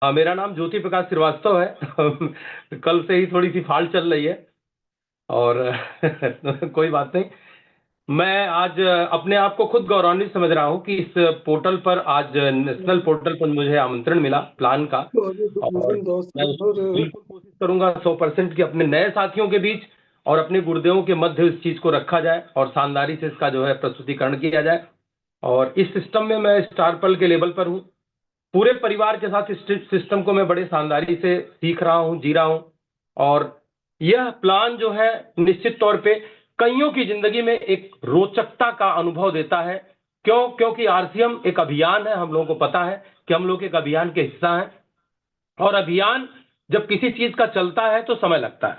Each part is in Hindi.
हाँ, मेरा नाम ज्योति प्रकाश श्रीवास्तव है। कल से ही थोड़ी सी फाल्ट चल रही है और कोई बात नहीं। मैं आज अपने आप को खुद गौरवान्वित समझ रहा हूँ कि इस पोर्टल पर, आज नेशनल पोर्टल पर मुझे आमंत्रण मिला प्लान का। और मैं बिल्कुल कोशिश करूंगा 100% कि अपने नए साथियों के बीच और अपने गुरुदेवों के मध्य इस चीज को रखा जाए और शानदारी से इसका जो है प्रस्तुतिकरण किया जाए। और इस सिस्टम में मैं स्टार पल के लेवल पर हूँ। पूरे परिवार के साथ इस सिस्टम को मैं बड़े शानदारी से सीख रहा हूं, जी रहा हूं। और यह प्लान जो है निश्चित तौर पे कईयों की जिंदगी में एक रोचकता का अनुभव देता है। क्योंकि आरसीएम एक अभियान है, हम लोगों को पता है कि हम लोग एक अभियान के हिस्सा हैं। और अभियान जब किसी चीज का चलता है तो समय लगता है,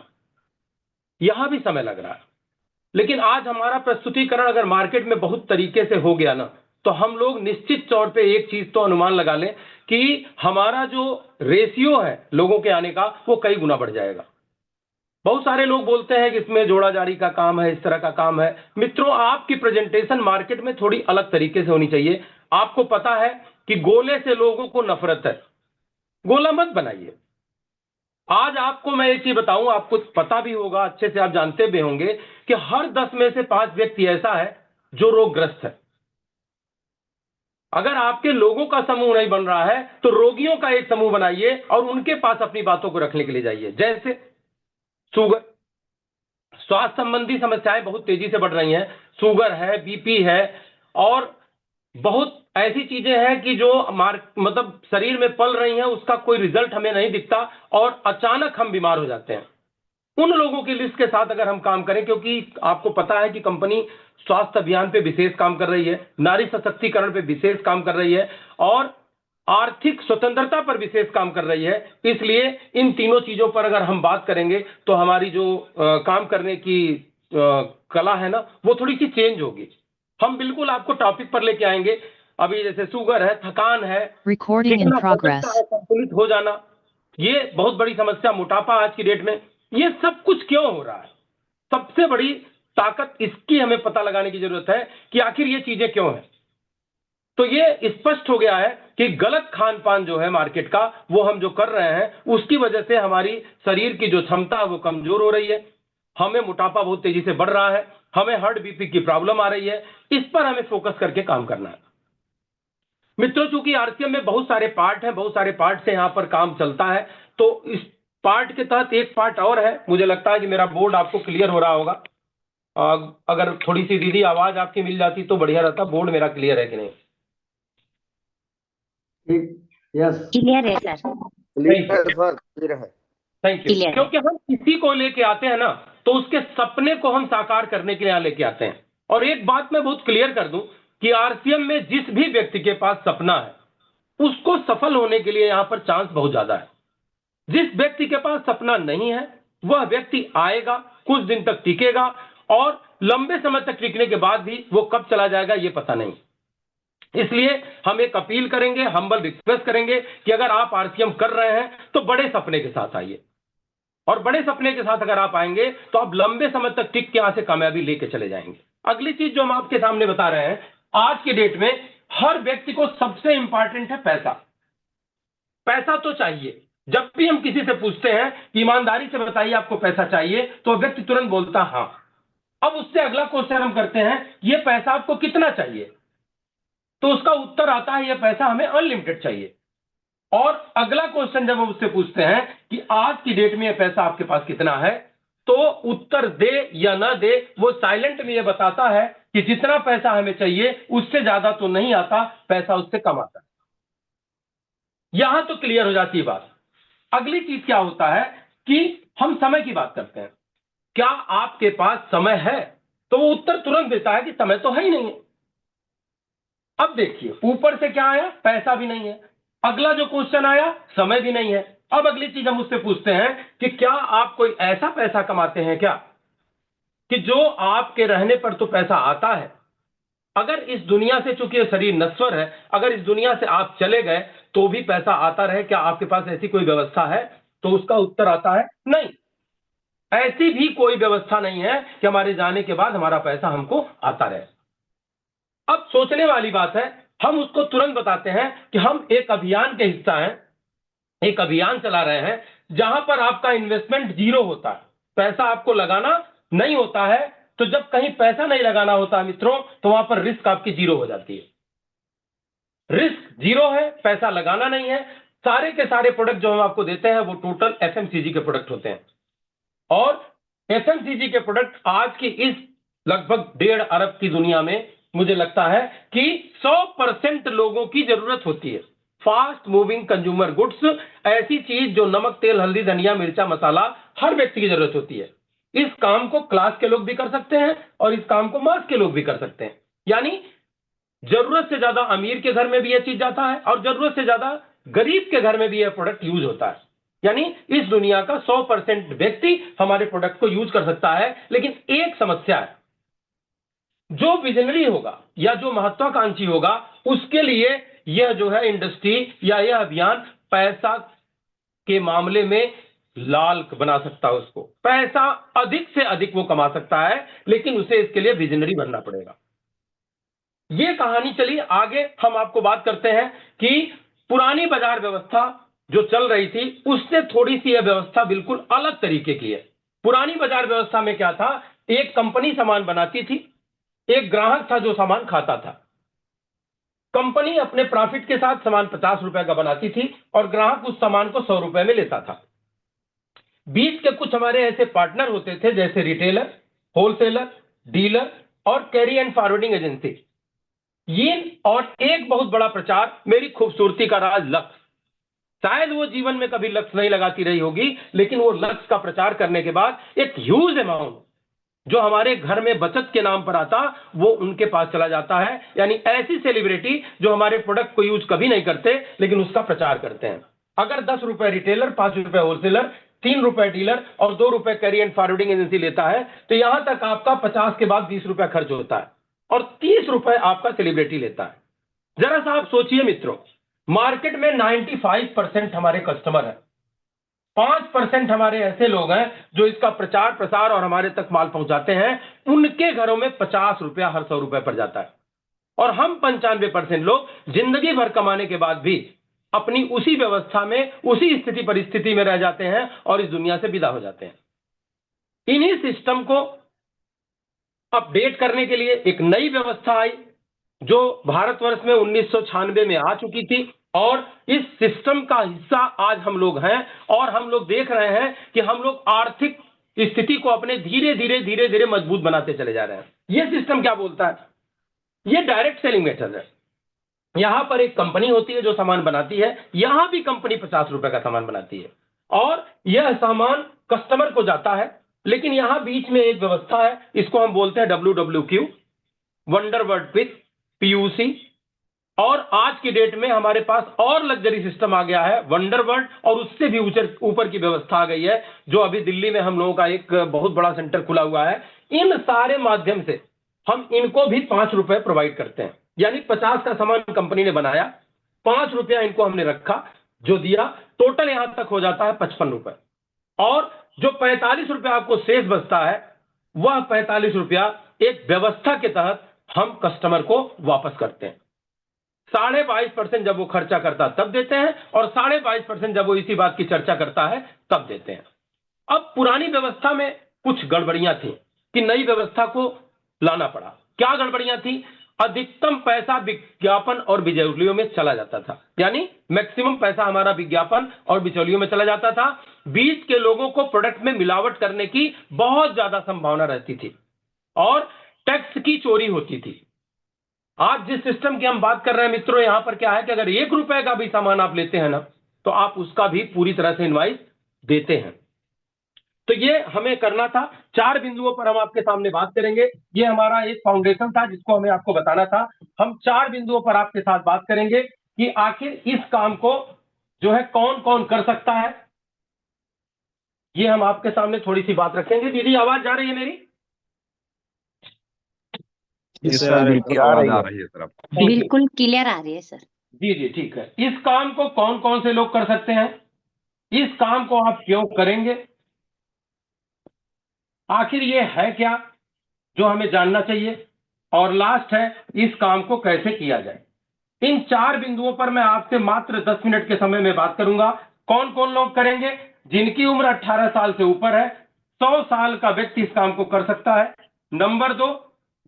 यहां भी समय लग रहा है। लेकिन आज हमारा प्रस्तुतिकरण अगर मार्केट में बहुत तरीके से हो गया ना, तो हम लोग निश्चित तौर पे एक चीज तो अनुमान लगा लें कि हमारा जो रेशियो है लोगों के आने का, वो कई गुना बढ़ जाएगा। बहुत सारे लोग बोलते हैं कि इसमें जोड़ा जारी का काम है, इस तरह का काम है। मित्रों, आपकी प्रेजेंटेशन मार्केट में थोड़ी अलग तरीके से होनी चाहिए। आपको पता है कि गोले से लोगों को नफरत है, गोला मत बनाइए। आज आपको मैं एक चीज बताऊं, आपको पता भी होगा, अच्छे से आप जानते भी होंगे कि हर 10 में से 5 व्यक्ति ऐसा है जो रोगग्रस्त है। अगर आपके लोगों का समूह नहीं बन रहा है तो रोगियों का एक समूह बनाइए और उनके पास अपनी बातों को रखने के लिए जाइए। जैसे शुगर, स्वास्थ्य संबंधी समस्याएं बहुत तेजी से बढ़ रही हैं। शुगर है, बीपी है, और बहुत ऐसी चीजें हैं कि जो मतलब शरीर में पल रही हैं, उसका कोई रिजल्ट हमें नहीं दिखता और अचानक हम बीमार हो जाते हैं। उन लोगों की लिस्ट के साथ अगर हम काम करें, क्योंकि आपको पता है कि कंपनी स्वास्थ्य अभियान पे विशेष काम कर रही है, नारी सशक्तिकरण पे विशेष काम कर रही है और आर्थिक स्वतंत्रता पर विशेष काम कर रही है। इसलिए इन तीनों चीजों पर अगर हम बात करेंगे तो हमारी जो काम करने की कला है ना, वो थोड़ी सी चेंज होगी। हम बिल्कुल आपको टॉपिक पर लेके आएंगे। अभी जैसे शुगर है, थकान है, Recording ठीक है in ना, progress. बचकता है, संतुलित हो जाना, ये बहुत बड़ी समस्या, मोटापा आज की डेट में, ये सब कुछ क्यों हो रहा है? सबसे बड़ी ताकत इसकी हमें पता लगाने की जरूरत है कि आखिर ये चीजें क्यों हैं। तो ये स्पष्ट हो गया है कि गलत खान पान जो है मार्केट का, वो हम जो कर रहे हैं, उसकी वजह से हमारी शरीर की जो क्षमता है वो कमजोर हो रही है। हमें मोटापा बहुत तेजी से बढ़ रहा है, हमें हार्ट बीपी की प्रॉब्लम आ रही है। इस पर हमें फोकस करके काम करना है। मित्रों, चूंकि आरसीएम में बहुत सारे पार्ट हैं, बहुत सारे पार्ट से यहां पर काम चलता है, तो इस पार्ट के तहत एक पार्ट और है। मुझे लगता है कि मेरा बोर्ड आपको क्लियर हो रहा होगा। अगर थोड़ी सी दीदी आवाज आपकी मिल जाती तो बढ़िया रहता। बोर्ड मेरा क्लियर है कि नहीं? यस, क्लियर है सर। क्लियर है। Thank you. Clear है। क्योंकि हम किसी को लेके आते हैं ना, तो उसके सपने को हम साकार करने के लिए यहां लेके आते हैं। और एक बात मैं बहुत क्लियर कर दूं कि आरसीएम में जिस भी व्यक्ति के पास सपना है, उसको सफल होने के लिए यहां पर चांस बहुत ज्यादा है। जिस व्यक्ति के पास सपना नहीं है, वह व्यक्ति आएगा, कुछ दिन तक टिकेगा, और लंबे समय तक टिकने के बाद भी वो कब चला जाएगा ये पता नहीं। इसलिए हम एक अपील करेंगे, हम्बल रिक्वेस्ट करेंगे कि अगर आप आरसीएम कर रहे हैं तो बड़े सपने के साथ आइए। और बड़े सपने के साथ अगर आप आएंगे तो आप लंबे समय तक टिक के यहां से कामयाबी लेके चले जाएंगे। अगली चीज जो हम आपके सामने बता रहे हैं, आज की डेट में हर व्यक्ति को सबसे इंपॉर्टेंट है पैसा। पैसा तो चाहिए। जब भी हम किसी से पूछते हैं कि ईमानदारी से बताइए आपको पैसा चाहिए, तो व्यक्ति तुरंत बोलता हां। अब उससे अगला क्वेश्चन हम करते हैं, ये पैसा आपको कितना चाहिए? तो उसका उत्तर आता है, ये पैसा हमें अनलिमिटेड चाहिए। और अगला क्वेश्चन जब हम उससे पूछते हैं कि आज की डेट में ये पैसा आपके पास कितना है, तो उत्तर दे या ना दे, वो साइलेंट में ये बताता है कि जितना पैसा हमें चाहिए उससे ज्यादा तो नहीं आता, पैसा उससे कम आता है। यहां तो क्लियर हो जाती है बात। अगली चीज क्या होता है कि हम समय की बात करते हैं। क्या आपके पास समय है? तो वो उत्तर तुरंत देता है कि समय तो है ही नहीं है। अब देखिए, ऊपर से क्या आया? पैसा भी नहीं है। अगला जो क्वेश्चन आया, समय भी नहीं है। अब अगली चीज हम उससे पूछते हैं कि क्या आप कोई ऐसा पैसा कमाते हैं क्या कि जो आपके रहने पर तो पैसा आता है, अगर इस दुनिया से, चूंकि ये शरीर नश्वर है, अगर इस दुनिया से आप चले गए तो भी पैसा आता रहे? क्या आपके पास ऐसी कोई व्यवस्था है? तो उसका उत्तर आता है नहीं। ऐसी भी कोई व्यवस्था नहीं है कि हमारे जाने के बाद हमारा पैसा हमको आता रहे। अब सोचने वाली बात है, हम उसको तुरंत बताते हैं कि हम एक अभियान के हिस्सा हैं एक अभियान चला रहे हैं जहां पर आपका इन्वेस्टमेंट जीरो होता है, पैसा आपको लगाना नहीं होता है। तो जब कहीं पैसा नहीं लगाना होता मित्रों, तो वहां पर रिस्क आपकी जीरो हो जाती है। रिस्क जीरो है, पैसा लगाना नहीं है। सारे के सारे प्रोडक्ट जो हम आपको देते हैं वो टोटल एफएमसीजी के प्रोडक्ट होते हैं, और एफएमसीजी के प्रोडक्ट आज की इस लगभग 1.5 अरब की दुनिया में मुझे लगता है कि 100% लोगों की जरूरत होती है। फास्ट मूविंग कंज्यूमर गुड्स, ऐसी चीज जो नमक, तेल, हल्दी, धनिया, मिर्चा, मसाला, हर व्यक्ति की जरूरत होती है। इस काम को क्लास के लोग भी कर सकते हैं और इस काम को मास के लोग भी कर सकते हैं। यानी जरूरत से ज्यादा अमीर के घर में भी यह चीज जाता है और जरूरत से ज्यादा गरीब के घर में भी यह प्रोडक्ट यूज होता है। यानी इस दुनिया का 100% व्यक्ति हमारे प्रोडक्ट को यूज कर सकता है। लेकिन एक समस्या है, जो विजनरी होगा या जो महत्वाकांक्षी होगा उसके लिए यह जो है इंडस्ट्री या यह अभियान पैसा के मामले में लाल बना सकता है। उसको पैसा अधिक से अधिक वो कमा सकता है, लेकिन उसे इसके लिए विजनरी बनना पड़ेगा। ये कहानी चली आगे। हम आपको बात करते हैं कि पुरानी बाजार व्यवस्था जो चल रही थी उससे थोड़ी सी यह व्यवस्था बिल्कुल अलग तरीके की है। पुरानी बाजार व्यवस्था में क्या था, एक कंपनी सामान बनाती थी, एक ग्राहक था जो सामान खाता था। कंपनी अपने प्रॉफिट के साथ सामान 50 रुपए का बनाती थी और ग्राहक उस सामान को 100 रुपए में लेता था। बीच के कुछ हमारे ऐसे पार्टनर होते थे जैसे रिटेलर, होलसेलर, डीलर और कैरी एंड फॉरवर्डिंग एजेंसी। ये और एक बहुत बड़ा प्रचार, मेरी खूबसूरती का राज लक्ष्य। शायद वो जीवन में कभी लक्ष्य नहीं लगाती रही होगी, लेकिन वो लक्ष्य का प्रचार करने के बाद एक ह्यूज अमाउंट जो हमारे घर में बचत के नाम पर आता वो उनके पास चला जाता है। यानी ऐसी सेलिब्रिटी जो हमारे प्रोडक्ट को यूज कभी नहीं करते लेकिन उसका प्रचार करते हैं। अगर 10 रुपए रिटेलर, 5 रुपए होलसेलर, 3 रुपए डीलर और 2 रुपए कैरी एंड फॉरवर्डिंग एजेंसी लेता है, तो यहां तक आपका 50 के बाद 20 रुपए खर्च होता है और 30 रुपए आपका सेलिब्रिटी लेता है। जरा सा आप सोचिए मित्रों, मार्केट में 95% हमारे कस्टमर हैं, 5% हमारे ऐसे लोग हैं जो इसका प्रचार प्रसार और हमारे तक माल पहुंचाते हैं। उनके घरों में 50 रुपया हर 100 रुपए पर जाता है और हम 95% लोग जिंदगी भर कमाने के बाद भी अपनी उसी व्यवस्था में, उसी स्थिति परिस्थिति में रह जाते हैं और इस दुनिया से विदा हो जाते हैं। इन्हीं सिस्टम को अपडेट करने के लिए एक नई व्यवस्था आई जो भारतवर्ष में 1996 में आ चुकी थी और इस सिस्टम का हिस्सा आज हम लोग हैं और हम लोग देख रहे हैं कि हम लोग आर्थिक स्थिति को अपने धीरे धीरे मजबूत बनाते चले जा रहे हैं। यह सिस्टम क्या बोलता है, यह डायरेक्ट सेलिंग मेथड है। यहां पर एक कंपनी होती है जो सामान बनाती है, यहां भी कंपनी 50 रुपए का सामान बनाती है और यह सामान कस्टमर को जाता है। लेकिन यहां बीच में एक व्यवस्था है, इसको हम बोलते हैं WWQ, wonder world quick, PUC। और आज की डेट में हमारे पास और लग्जरी सिस्टम आ गया है, वंडर वर्ल्ड, और उससे भी ऊपर की व्यवस्था आ गई है जो अभी दिल्ली में हम लोगों का एक बहुत बड़ा सेंटर खुला हुआ है। इन सारे माध्यम से हम इनको भी 5 रुपए प्रोवाइड करते हैं। यानी 50 का सामान कंपनी ने बनाया, 5 रुपया इनको हमने रखा, जो दिया टोटल यहां तक हो जाता है 55 रुपए। और जो 45 रुपया आपको शेष बचता है वह 45 रुपया एक व्यवस्था के तहत हम कस्टमर को वापस करते हैं। 22.5% जब वो खर्चा करता तब देते हैं और 22.5% जब वो इसी बात की चर्चा करता है तब देते हैं। अब पुरानी व्यवस्था में कुछ गड़बड़ियां थी कि नई व्यवस्था को लाना पड़ा। क्या गड़बड़ियां थी, अधिकतम पैसा विज्ञापन और बिचौलियों में चला जाता था। यानी मैक्सिमम पैसा हमारा विज्ञापन और बिचौलियों में चला जाता था। बीच के लोगों को प्रोडक्ट में मिलावट करने की बहुत ज्यादा संभावना रहती थी और टैक्स की चोरी होती थी। आज जिस सिस्टम की हम बात कर रहे हैं मित्रों, यहां पर क्या है कि अगर 1 रुपए का भी सामान आप लेते हैं ना, तो आप उसका भी पूरी तरह से इनवाइस देते हैं। तो ये हमें करना था। 4 बिंदुओं पर हम आपके सामने बात करेंगे। ये हमारा एक फाउंडेशन था जिसको हमें आपको बताना था। हम 4 बिंदुओं पर आपके साथ बात करेंगे कि आखिर इस काम को जो है कौन कौन कर सकता है। ये हम आपके सामने थोड़ी सी बात रखेंगे। दीदी आवाज जा रही है मेरी? बिल्कुल क्लियर आ रही है सर। जी जी ठीक है। इस काम को कौन कौन से लोग कर सकते हैं, इस काम को आप क्यों करेंगे, आखिर ये है क्या जो हमें जानना चाहिए, और लास्ट है इस काम को कैसे किया जाए। इन 4 बिंदुओं पर मैं आपसे मात्र 10 मिनट के समय में बात करूंगा। कौन कौन लोग करेंगे? जिनकी उम्र 18 साल से ऊपर है, 100 साल का व्यक्ति इस काम को कर सकता है। नंबर 2,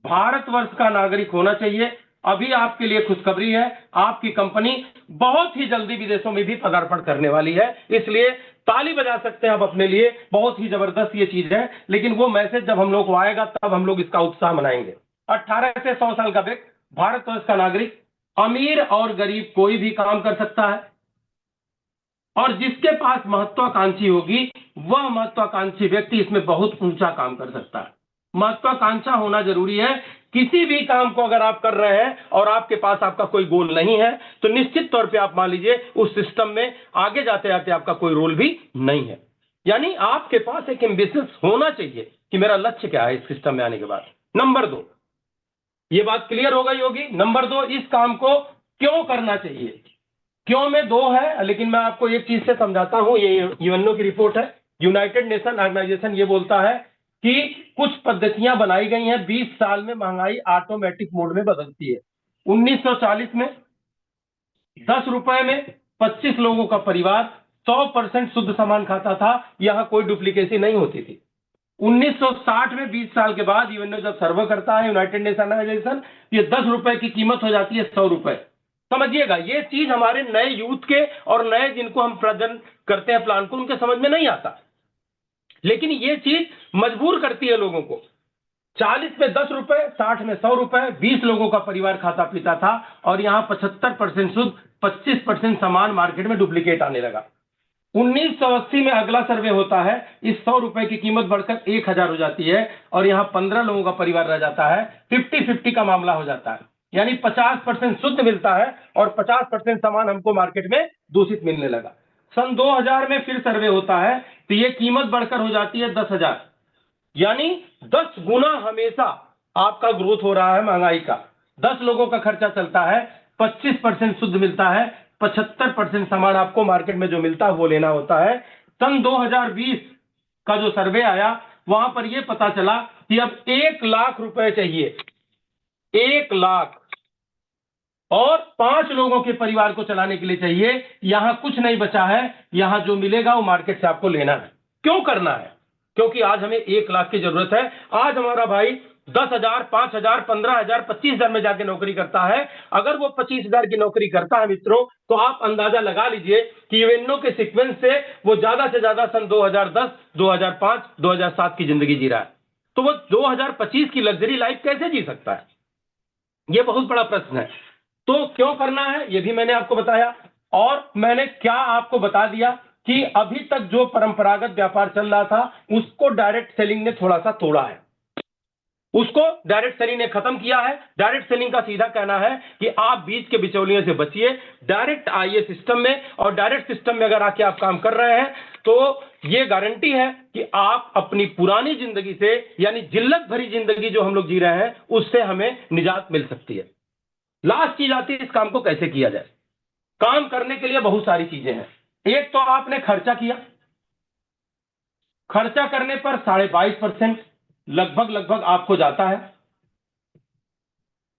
भारतवर्ष का नागरिक होना चाहिए। अभी आपके लिए खुशखबरी है, आपकी कंपनी बहुत ही जल्दी विदेशों में भी पदार्पण करने वाली है, इसलिए ताली बजा सकते हैं आप अपने लिए। बहुत ही जबरदस्त ये चीज है, लेकिन वो मैसेज जब हम लोग को आएगा तब हम लोग इसका उत्साह मनाएंगे। 18 से 100 साल का व्यक्ति, भारतवर्ष का नागरिक, अमीर और गरीब कोई भी काम कर सकता है, और जिसके पास महत्वाकांक्षी होगी वह महत्वाकांक्षी व्यक्ति इसमें बहुत ऊंचा काम कर सकता है। महत्वाकांक्षा होना जरूरी है। किसी भी काम को अगर आप कर रहे हैं और आपके पास आपका कोई गोल नहीं है तो निश्चित तौर पे आप मान लीजिए उस सिस्टम में आगे जाते जाते आपका कोई रोल भी नहीं है। यानी आपके पास एक एम्बिशंस होना चाहिए कि मेरा लक्ष्य क्या है इस सिस्टम में आने के बाद। नंबर 2, ये बात क्लियर हो गई होगी। नंबर 2, इस काम को क्यों करना चाहिए? क्यों में 2 है, लेकिन मैं आपको एक चीज से समझाता हूं। ये यूएनओ की रिपोर्ट है, यूनाइटेड नेशन ऑर्गेनाइजेशन ये बोलता है कि कुछ पद्धतियां बनाई गई हैं, 20 साल में महंगाई ऑटोमेटिक मोड में बदलती है। 1940 में 10 रुपए में 25 लोगों का परिवार 100% शुद्ध सामान खाता था, यहां कोई डुप्लीकेसी नहीं होती थी। 1960 में 20 साल के बाद यूएनओ जब सर्वे करता है, यूनाइटेड नेशन ऑर्गेनाइजेशन, ये 10 रुपए की कीमत हो जाती है 100 रुपए। समझिएगा, ये चीज हमारे नए यूथ के और नए जिनको हम प्रेजेंट करते हैं प्लान को, उनके समझ में नहीं आता, लेकिन ये चीज मजबूर करती है लोगों को। 40 में 10 रुपए, 60 में 100 रुपए, 20 लोगों का परिवार खाता पीता था, और यहां 75% शुद्ध, 25% सामान मार्केट में डुप्लीकेट आने लगा। 1980 में अगला सर्वे होता है, इस 100 रुपए की कीमत बढ़कर 1000 हो जाती है, और यहां 15 लोगों का परिवार रह जाता है। 50-50 का मामला हो जाता है, यानी 50% शुद्ध मिलता है और 50% सामान हमको मार्केट में दूषित मिलने लगा। सन 2000 में फिर सर्वे होता है, तो ये कीमत बढ़कर हो जाती है 10,000, यानी 10 गुना हमेशा आपका ग्रोथ हो रहा है महंगाई का। 10 लोगों का खर्चा चलता है, 25% शुद्ध मिलता है, 75% सामान आपको मार्केट में जो मिलता है वो लेना होता है। सन 2020 का जो सर्वे आया, वहां पर यह पता चला कि अब 1 लाख रुपए चाहिए, 1 लाख, और 5 लोगों के परिवार को चलाने के लिए चाहिए। यहां कुछ नहीं बचा है, यहां जो मिलेगा वो मार्केट से आपको लेना है। क्यों करना है? क्योंकि आज हमें 1 लाख की जरूरत है। आज हमारा भाई 10,000, 5,000, 15,000, 25,000 में जाके नौकरी करता है। अगर वो 25,000 की नौकरी करता है मित्रों, तो आप अंदाजा लगा लीजिए कि यूएनओ के सीक्वेंस से वो ज्यादा से ज्यादा सन 2010, 2005, 2007 की जिंदगी जी रहा है, तो वो 2025 की लग्जरी लाइफ कैसे जी सकता है? ये बहुत बड़ा प्रश्न है। तो क्यों करना है ये भी मैंने आपको बताया, और मैंने क्या आपको बता दिया कि अभी तक जो परंपरागत व्यापार चल रहा था उसको डायरेक्ट सेलिंग ने थोड़ा सा तोड़ा है, उसको डायरेक्ट सेलिंग ने खत्म किया है। डायरेक्ट सेलिंग का सीधा कहना है कि आप बीच के बिचौलियों से बचिए, डायरेक्ट आइए सिस्टम में, और डायरेक्ट सिस्टम में अगर आके आप काम कर रहे हैं तो ये गारंटी है कि आप अपनी पुरानी जिंदगी से, यानी जिल्लत भरी जिंदगी जो हम लोग जी रहे हैं, उससे हमें निजात मिल सकती है। लास्ट चीज आती है इस काम को कैसे किया जाए। काम करने के लिए बहुत सारी चीजें हैं। एक तो आपने खर्चा किया, खर्चा करने पर 22.5% लगभग आपको जाता है।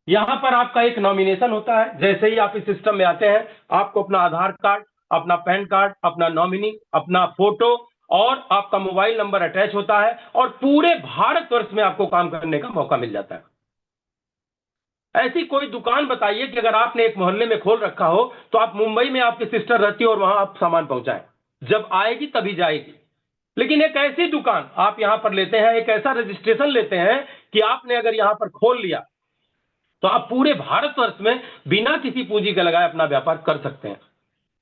यहां पर आपका एक नॉमिनेशन होता है। जैसे ही आप इस सिस्टम में आते हैं, आपको अपना आधार कार्ड, अपना पैन कार्ड, अपना नॉमिनी, अपना फोटो और आपका मोबाइल नंबर अटैच होता है, और पूरे भारतवर्ष में आपको काम करने का मौका मिल जाता है। ऐसी कोई दुकान बताइए कि अगर आपने एक मोहल्ले में खोल रखा हो तो आप मुंबई में आपकी सिस्टर रहती हो और वहां आप सामान पहुंचाएं, जब आएगी तभी जाएगी। लेकिन एक ऐसी दुकान आप यहां पर लेते हैं, एक ऐसा रजिस्ट्रेशन लेते हैं कि आपने अगर यहां पर खोल लिया तो आप पूरे भारतवर्ष में बिना किसी पूंजी के लगाए अपना व्यापार कर सकते हैं।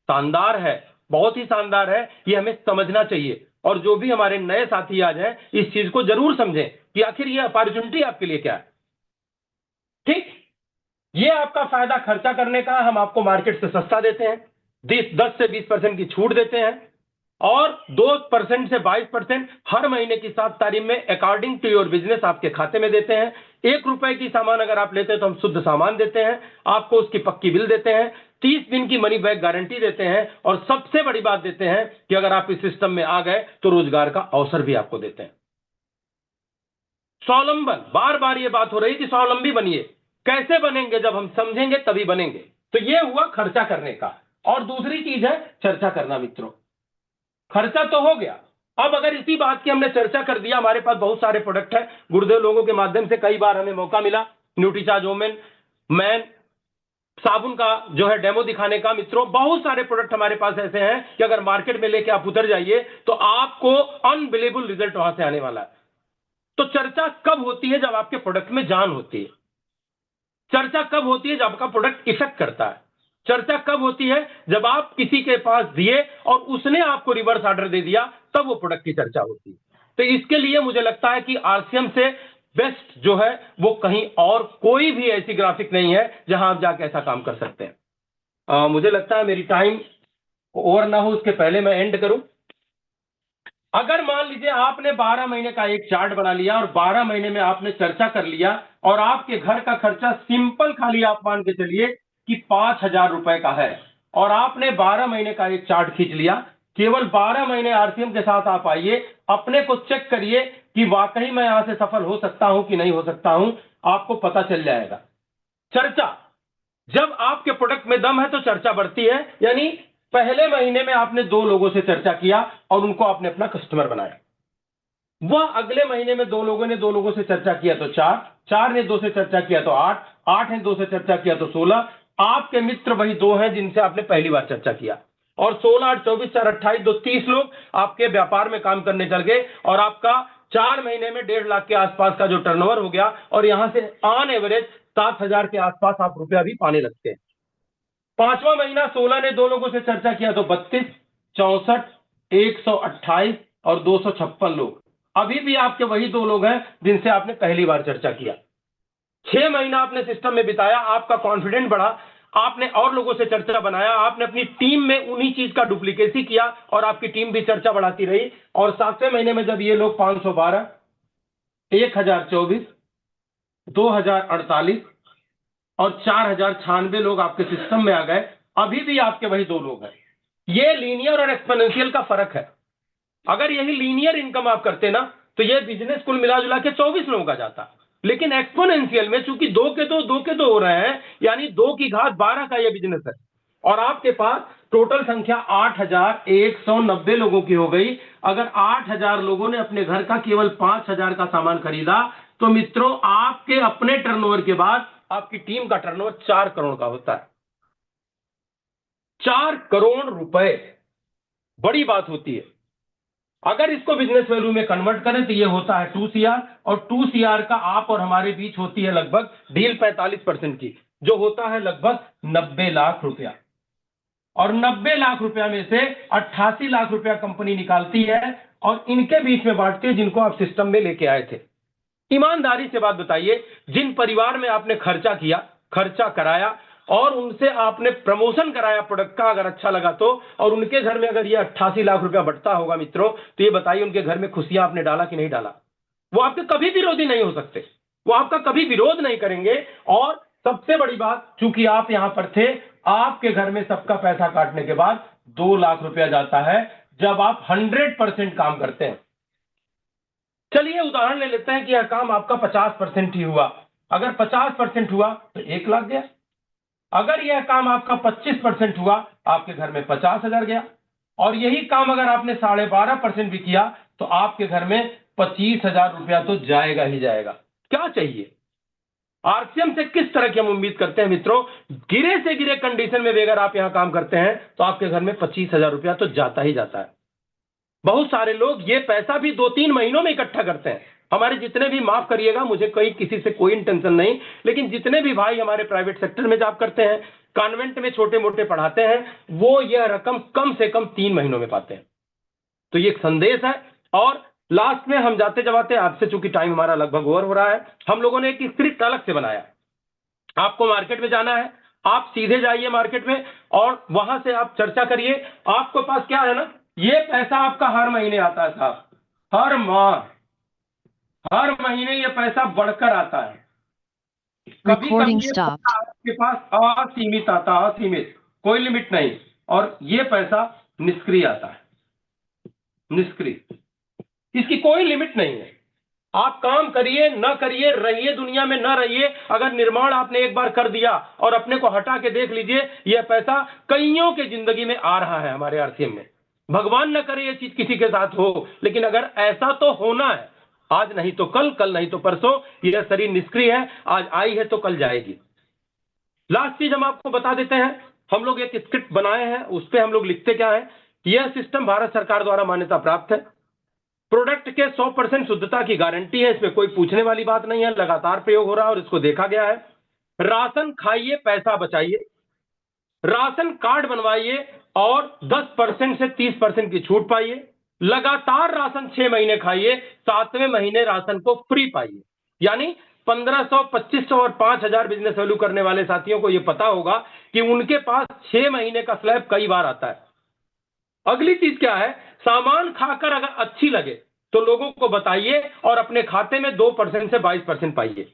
शानदार है, बहुत ही शानदार है। ये हमें समझना चाहिए, और जो भी हमारे नए साथी आज हैं इस चीज को जरूर समझें कि आखिर ये अपॉर्चुनिटी आपके लिए क्या है। ठीक, ये आपका फायदा खर्चा करने का, हम आपको मार्केट से सस्ता देते हैं, 10 से 20% की छूट देते हैं, और 2% से 22% हर महीने की 7 तारीख में अकॉर्डिंग टू योर बिजनेस आपके खाते में देते हैं। 1 रुपए की सामान अगर आप लेते हैं तो हम शुद्ध सामान देते हैं, आपको उसकी पक्की बिल देते हैं, 30 दिन की मनी बैक गारंटी देते हैं, और सबसे बड़ी बात देते हैं कि अगर आप इस सिस्टम में आ गए तो रोजगार का अवसर भी आपको देते हैं। स्वावलंबन, बार बार ये बात हो रही कि स्वावलंबी बनिए। कैसे बनेंगे? जब हम समझेंगे तभी बनेंगे। तो ये हुआ खर्चा करने का। और दूसरी चीज है चर्चा करना मित्रों। खर्चा तो हो गया। अब अगर इसी बात की हमने चर्चा कर दिया, हमारे पास बहुत सारे प्रोडक्ट है, गुरुदेव लोगों के माध्यम से कई बार हमें मौका मिला न्यूट्रीचार्ज वोमेन मैन साबुन का जो है डेमो दिखाने का। मित्रों, बहुत सारे प्रोडक्ट हमारे पास ऐसे हैं कि अगर मार्केट में लेके आप उतर जाइए तो आपको अनबिलीवेबल रिजल्ट वहां से आने वाला है। तो चर्चा कब होती है? जब आपके प्रोडक्ट में जान होती है। चर्चा कब होती है? जब आपका प्रोडक्ट इफेक्ट करता है। चर्चा कब होती है? जब आप किसी के पास दिए और उसने आपको रिवर्स ऑर्डर दे दिया, तब वो प्रोडक्ट की चर्चा होती है। तो इसके लिए मुझे लगता है कि आरसीएम से बेस्ट जो है वो कहीं और कोई भी ऐसी ग्राफिक नहीं है जहां आप जाके ऐसा काम कर सकते हैं। मुझे लगता है मेरी टाइम ओवर ना हो उसके पहले मैं एंड करूं। अगर मान लीजिए आपने 12 महीने का एक चार्ट बना लिया और 12 महीने में आपने चर्चा कर लिया और आपके घर का खर्चा सिंपल खाली आप मान के चलिए कि 5,000 रुपए का है, और आपने 12 महीने का एक चार्ट खींच लिया, केवल 12 महीने आरसीएम के साथ आप आइए, अपने को चेक करिए कि वाकई मैं यहां से सफल हो सकता हूं कि नहीं हो सकता हूं, आपको पता चल जाएगा। चर्चा, जब आपके प्रोडक्ट में दम है तो चर्चा बढ़ती है। यानी पहले महीने में आपने 2 लोगों से चर्चा किया और उनको आपने अपना कस्टमर बनाया। वह अगले महीने में 2 लोगों ने 2 लोगों से चर्चा किया तो 4, 4 ने 2 से चर्चा किया तो 8, 8 ने 2 से चर्चा किया तो 16। आपके मित्र वही 2 हैं जिनसे आपने पहली बार चर्चा किया, और 16, 8, 24, 4, 28, 2, 30 लोग आपके व्यापार में काम करने चल गए और आपका 4 महीने में 1.5 लाख के आसपास का जो टर्नओवर हो गया, और यहां से ऑन एवरेज 7,000 के आसपास आप रुपया भी पाने लगते हैं। 5वां महीना 16 ने 2 लोगों से चर्चा किया तो 32, 64, 128 और 256 लोग। अभी भी आपके वही 2 लोग हैं जिनसे आपने पहली बार चर्चा किया। 6 महीना आपने सिस्टम में बिताया, आपका कॉन्फिडेंट बढ़ा, आपने और लोगों से चर्चा बनाया, आपने अपनी टीम में उन्हीं चीज का डुप्लीकेसी किया और आपकी टीम भी चर्चा बढ़ाती रही। और 7वें महीने में जब ये लोग 512, 1024, 2048 और 4,096 लोग आपके सिस्टम में आ गए, अभी भी आपके वही 2 लोग हैं। ये लीनियर और एक्सपोनेंशियल का फर्क है। अगर यही लीनियर इनकम आप करते ना तो ये बिजनेस कुल मिला जुला के 24 लोगों का जाता, लेकिन एक्सपोनेंशियल में चूंकि 2 के 2 हो रहे हैं, यानी 2 की घात 12 का ये बिजनेस है, और आपके पास टोटल संख्या 8,190 लोगों की हो गई। अगर 8,000 लोगों ने अपने घर का केवल 5,000 का सामान खरीदा तो मित्रों आपके अपने टर्नओवर के बाद आपकी टीम का टर्नओवर 4 करोड़ का होता है। 4 करोड़ रुपए बड़ी बात होती है। अगर इसको बिजनेस वैल्यू में कन्वर्ट करें तो ये होता है 2 CR, और 2 CR का आप और हमारे बीच होती है लगभग डील 45% की, जो होता है लगभग 90 लाख रुपया। और 90 लाख रुपया में से 88 लाख रुपया कंपनी निकालती है और इनके बीच में बांटती है जिनको आप सिस्टम में लेके आए थे। ईमानदारी से बात बताइए, जिन परिवार में आपने खर्चा किया, खर्चा कराया और उनसे आपने प्रमोशन कराया प्रोडक्ट का, अगर अच्छा लगा तो, और उनके घर में अगर ये 88 लाख रुपया बढ़ता होगा मित्रों, तो ये बताइए उनके घर में खुशियां आपने डाला कि नहीं डाला? वो आपके कभी विरोधी नहीं हो सकते, वो आपका कभी विरोध नहीं करेंगे। और सबसे बड़ी बात, चूंकि आप यहां पर थे, आपके घर में सबका पैसा काटने के बाद 2 लाख रुपया जाता है जब आप 100% काम करते हैं। चलिए उदाहरण ले लेते हैं कि यह काम आपका 50% ही हुआ। अगर 50% हुआ तो 1 लाख गया। अगर यह काम आपका 25% हुआ, आपके घर में 50,000 गया। और यही काम अगर आपने 12.5% भी किया तो आपके घर में 25,000 रुपया तो जाएगा ही जाएगा। क्या चाहिए? आरसीएम से किस तरह की हम उम्मीद करते हैं मित्रों? गिरे से गिरे कंडीशन में भी अगर आप यहां काम करते हैं तो आपके घर में 25,000 रुपया तो जाता ही जाता है। बहुत सारे लोग ये पैसा भी 2-3 महीनों में इकट्ठा करते हैं। हमारे जितने भी, माफ करिएगा मुझे किसी से कोई इंटेंशन नहीं, लेकिन जितने भी भाई हमारे प्राइवेट सेक्टर में जॉब करते हैं, कॉन्वेंट में छोटे मोटे पढ़ाते हैं, वो यह रकम कम से कम 3 महीनों में पाते हैं। तो ये एक संदेश है। और लास्ट में हम जाते जवाते, आपसे चूंकि टाइम हमारा लगभग ओवर हो रहा है, हम लोगों ने एक स्क्रिप्ट अलग से बनाया। आपको मार्केट में जाना है, आप सीधे जाइए मार्केट में और वहां से आप चर्चा करिए। आपके पास क्या है ना, ये पैसा आपका हर महीने आता है साहब, हर माह, हर महीने ये पैसा बढ़कर आता है। कभी कभी ये पैसा आपके पास असीमित आता है, असीमित, कोई लिमिट नहीं। और ये पैसा निष्क्रिय आता है, निष्क्रिय, इसकी कोई लिमिट नहीं है। आप काम करिए न करिए, रहिए दुनिया में न रहिए, अगर निर्माण आपने एक बार कर दिया और अपने को हटा के देख लीजिए, यह पैसा कईयों के जिंदगी में आ रहा है हमारे आरसीएम में। भगवान न करे ये चीज किसी के साथ हो, लेकिन अगर ऐसा तो होना है, आज नहीं तो कल, कल नहीं तो परसों, यह शरीर निष्क्रिय है, आज आई है तो कल जाएगी। लास्ट चीज हम आपको बता देते हैं, हम लोग एक स्क्रिप्ट बनाए हैं, उस पर हम लोग लिखते क्या है, यह सिस्टम भारत सरकार द्वारा मान्यता प्राप्त है, प्रोडक्ट के 100% शुद्धता की गारंटी है, इसमें कोई पूछने वाली बात नहीं है, लगातार प्रयोग हो रहा है और इसको देखा गया है। राशन खाइए, पैसा बचाइए, राशन कार्ड बनवाइए और 10% से 30% की छूट पाइए, लगातार राशन 6 महीने खाइए, 7वें महीने राशन को फ्री पाइए। यानी 1500, 2500 और 5000 बिजनेस वैल्यू करने वाले साथियों को यह पता होगा कि उनके पास 6 महीने का स्लैब कई बार आता है। अगली चीज क्या है, सामान खाकर अगर अच्छी लगे तो लोगों को बताइए और अपने खाते में 2% से 22% पाइए।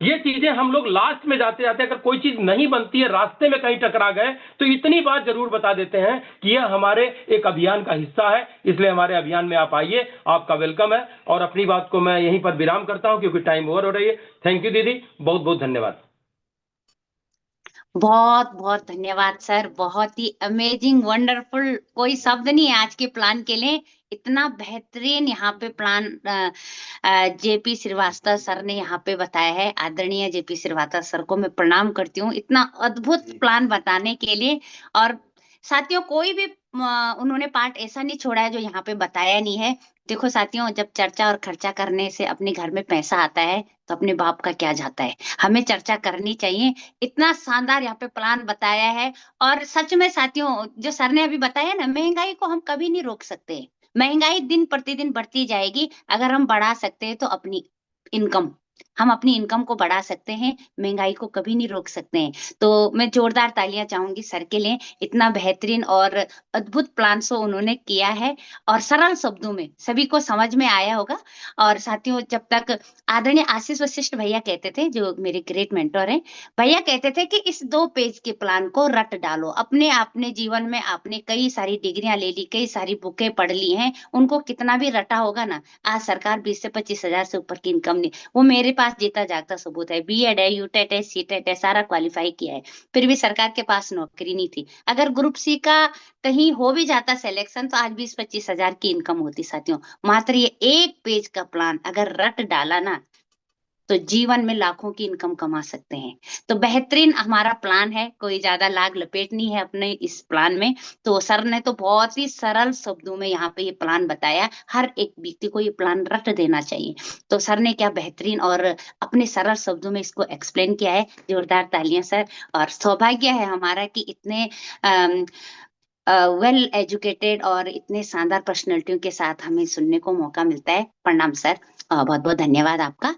ये चीजें हम लोग लास्ट में जाते जाते अगर कोई चीज नहीं बनती है, रास्ते में कहीं टकरा गए, तो इतनी बात जरूर बता देते हैं कि यह हमारे एक अभियान का हिस्सा है, इसलिए हमारे अभियान में आप आइए, आपका वेलकम है। और अपनी बात को मैं यहीं पर विराम करता हूं क्योंकि टाइम ओवर हो रही है। थैंक यू दीदी, बहुत बहुत धन्यवाद। बहुत बहुत धन्यवाद सर, बहुत ही अमेजिंग, वंडरफुल, कोई शब्द नहीं है आज के प्लान के लिए। इतना बेहतरीन यहाँ पे प्लान जेपी श्रीवास्तव सर ने यहाँ पे बताया है। आदरणीय जेपी श्रीवास्तव सर को मैं प्रणाम करती हूँ इतना अद्भुत प्लान बताने के लिए। और साथियों, कोई भी उन्होंने पार्ट ऐसा नहीं छोड़ा है जो यहाँ पे बताया नहीं है। देखो साथियों, जब चर्चा और खर्चा करने से अपने घर में पैसा आता है तो अपने बाप का क्या जाता है। हमें चर्चा करनी चाहिए। इतना शानदार यहाँ पे प्लान बताया है। और सच में साथियों, जो सर ने अभी बताया ना, महंगाई को हम कभी नहीं रोक सकते। महंगाई दिन प्रतिदिन बढ़ती जाएगी। अगर हम बढ़ा सकते हैं तो अपनी इनकम, हम अपनी इनकम को बढ़ा सकते हैं, महंगाई को कभी नहीं रोक सकते हैं। तो मैं जोरदार तालियां चाहूंगी सर के लिए। इतना बेहतरीन और अद्भुत प्लान सो उन्होंने किया है और सरल शब्दों में सभी को समझ में आया होगा। और साथियों, जब तक आदरणीय आशीष वशिष्ठ भैया कहते थे, जो मेरे ग्रेट मेंटर हैं, भैया कहते थे कि इस 2 पेज के प्लान को रट डालो। अपने जीवन में आपने कई सारी डिग्रियां ले ली, कई सारी बुकें पढ़ ली हैं, उनको कितना भी रटा होगा ना, आज सरकार 20 से 25 हजार से ऊपर की इनकम नहीं। वो मेरे पास जीता जागता सबूत है, बीएड है, यूटेट है, सीटेट है, सारा क्वालिफाई किया है, फिर भी सरकार के पास नौकरी नहीं थी। अगर ग्रुप सी का कहीं हो भी जाता सिलेक्शन तो आज 20-25 हजार की इनकम होती। साथियों, मात्र ये 1 पेज का प्लान अगर रट डाला ना तो जीवन में लाखों की इनकम कमा सकते हैं। तो बेहतरीन हमारा प्लान है, कोई ज्यादा लाग लपेटनी है अपने इस प्लान में। तो सर ने तो बहुत ही सरल शब्दों में यहाँ पे ये प्लान बताया। हर एक व्यक्ति को ये प्लान रट देना चाहिए। तो सर ने क्या बेहतरीन और अपने सरल शब्दों में इसको एक्सप्लेन किया है। जोरदार तालियां सर। और सौभाग्य है हमारा कि इतने वेल एजुकेटेड और इतने शानदार पर्सनैलिटियों के साथ हमें सुनने को मौका मिलता है। प्रणाम सर, बहुत बहुत धन्यवाद आपका।